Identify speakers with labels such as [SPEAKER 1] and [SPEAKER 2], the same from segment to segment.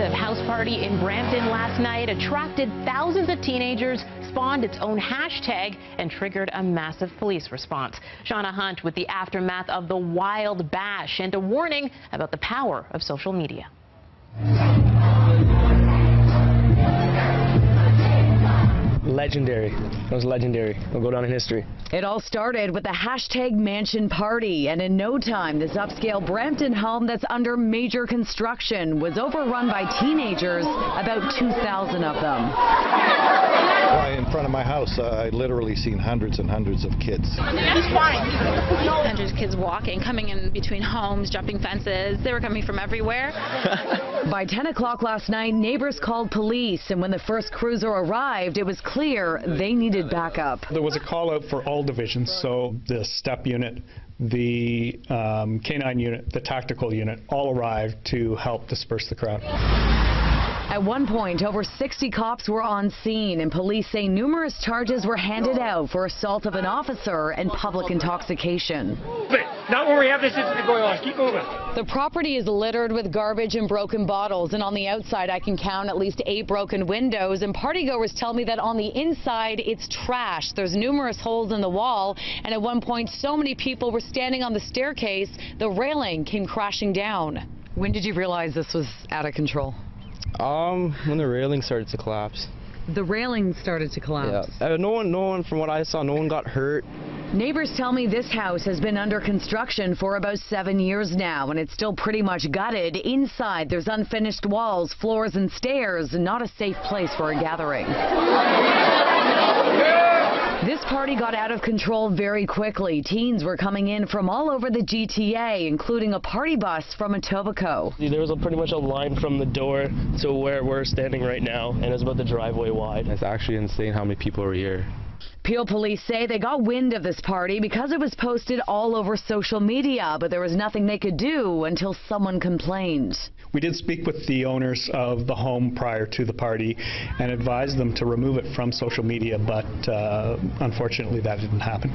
[SPEAKER 1] massive house party in Brampton last night attracted thousands of teenagers, spawned its own hashtag, and triggered a massive police response. Shauna Hunt with the aftermath of the wild bash and a warning about the power of social media.
[SPEAKER 2] Legendary. It was legendary. It'll go down in history.
[SPEAKER 3] It all started with the hashtag mansion party, and in no time, this upscale Brampton home that's under major construction was overrun by teenagers, about 2,000 of them.
[SPEAKER 4] Right in front of my house, I literally seen hundreds and hundreds of kids.
[SPEAKER 5] He's fine. Hundreds of kids walking, coming in between homes, jumping fences. They were coming from everywhere.
[SPEAKER 3] By 10 o'clock last night, neighbors called police, and when the first cruiser arrived, it was clear they needed backup.
[SPEAKER 6] There was a call out for all divisions, so the step unit, the K9 unit, the tactical unit, all arrived to help disperse the crowd.
[SPEAKER 3] At one point, over 60 cops were on scene, and police say numerous charges were handed out for assault of an officer and public intoxication.
[SPEAKER 2] Not when we have this incident going on. Keep moving.
[SPEAKER 3] The property is littered with garbage and broken bottles, and on the outside I can count at least 8 broken windows, and partygoers tell me that on the inside it's trash. There's numerous holes in the wall, and at one point so many people were standing on the staircase, the railing came crashing down. When did you realize this was out of control?
[SPEAKER 2] When the railing started to collapse.
[SPEAKER 3] The railing started to collapse?
[SPEAKER 2] Yeah. No one, from what I saw, no one got hurt.
[SPEAKER 3] Neighbors tell me this house has been under construction for about 7 years now, and it's still pretty much gutted. Inside, there's unfinished walls, floors, and stairs, not a safe place for a gathering. This party got out of control very quickly. Teens were coming in from all over the GTA, including a party bus from Etobicoke.
[SPEAKER 2] There was pretty much a line from the door to where we're standing right now, and it's about the driveway wide. It's actually insane how many people are here.
[SPEAKER 3] Peel police say they got wind of this party because it was posted all over social media, but there was nothing they could do until someone complained.
[SPEAKER 6] We did speak with the owners of the home prior to the party and advised them to remove it from social media, but unfortunately that didn't happen.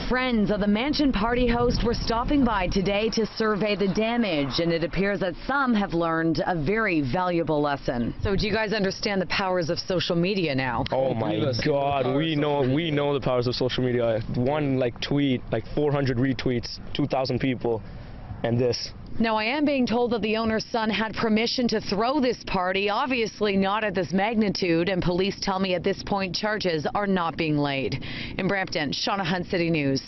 [SPEAKER 3] Friends of the mansion party host were stopping by today to survey the damage, and it appears that some have learned a very valuable lesson. So do you guys understand the powers of social media now?
[SPEAKER 2] Oh my God, we know the powers of social media. One tweet, 400 retweets, 2,000 people, and this.
[SPEAKER 3] Now, I am being told that the owner's son had permission to throw this party, obviously not at this magnitude, and police tell me at this point charges are not being laid. In Brampton, Shauna Hunt, City News.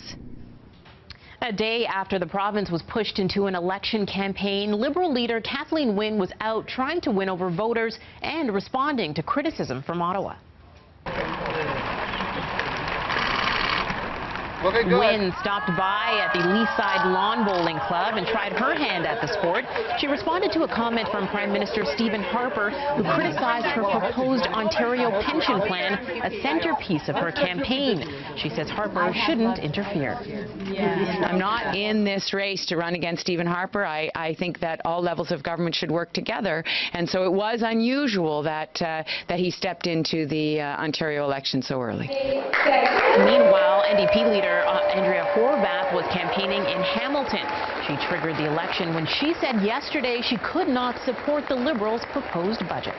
[SPEAKER 1] A day after the province was pushed into an election campaign, Liberal leader Kathleen Wynne was out trying to win over voters and responding to criticism from Ottawa. Wynne stopped by at the Leaside Lawn Bowling Club and tried her hand at the sport. She responded to a comment from Prime Minister Stephen Harper, who criticized her proposed Ontario pension plan, a centerpiece of her campaign. She says Harper shouldn't interfere.
[SPEAKER 7] I'm not in this race to run against Stephen Harper. I think that all levels of government should work together, and so it was unusual that he stepped into the Ontario election so early.
[SPEAKER 1] Meanwhile, NDP leader Andrea Horwath was campaigning in Hamilton. She triggered the election when she said yesterday she could not support the Liberals' proposed budget.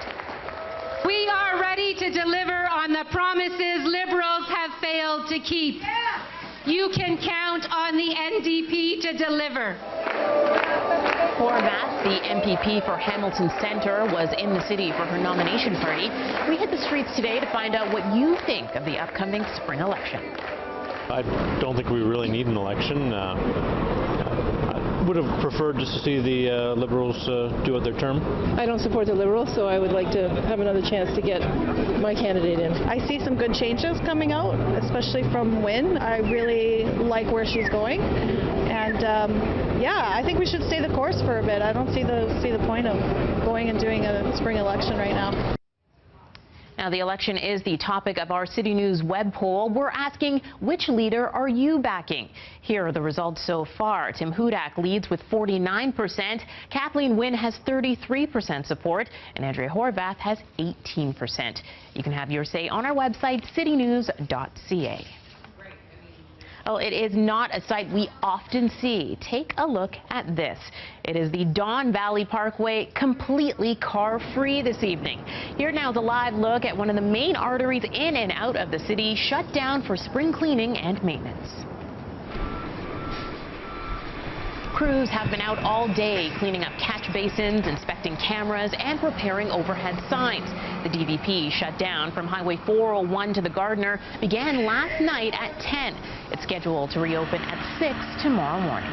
[SPEAKER 8] We are ready to deliver on the promises Liberals have failed to keep. You can count on the NDP to deliver.
[SPEAKER 1] Horwath, the MPP for Hamilton Centre, was in the city for her nomination party. We hit the streets today to find out what you think of the upcoming spring election.
[SPEAKER 9] I don't think we really need an election. I would have preferred just to see the Liberals do out their term.
[SPEAKER 10] I don't support the Liberals, so I would like to have another chance to get my candidate in.
[SPEAKER 11] I see some good changes coming out, especially from Wynne. I really like where she's going. And yeah, I think we should stay the course for a bit. I don't see the point of going and doing a spring election right now.
[SPEAKER 1] Now, the election is the topic of our City News web poll. We're asking, which leader are you backing? Here are the results so far. Tim Hudak leads with 49%. Kathleen Wynne has 33% support, and Andrea Horwath has 18%. You can have your say on our website, citynews.ca. Well, it is not a sight we often see. Take a look at this. It is the Don Valley Parkway completely car-free this evening. Here now is a live look at one of the main arteries in and out of the city shut down for spring cleaning and maintenance. Crews have been out all day cleaning up catch basins, inspecting cameras, and repairing overhead signs. The DVP shut down from Highway 401 to the Gardiner began last night at 10. It's scheduled to reopen at 6 tomorrow morning.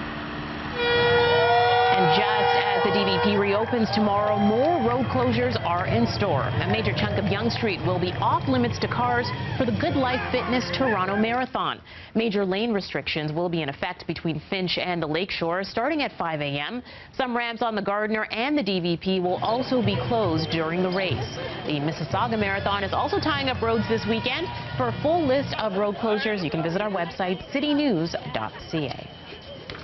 [SPEAKER 1] And just as the DVP reopens tomorrow, more road closures are in store. A major chunk of Yonge Street will be off limits to cars for the Good Life Fitness Toronto Marathon. Major lane restrictions will be in effect between Finch and the Lakeshore starting at 5 a.m. Some ramps on the Gardiner and the DVP will also be closed during the race. The Mississauga Marathon is also tying up roads this weekend. For a full list of road closures, you can visit our website, citynews.ca.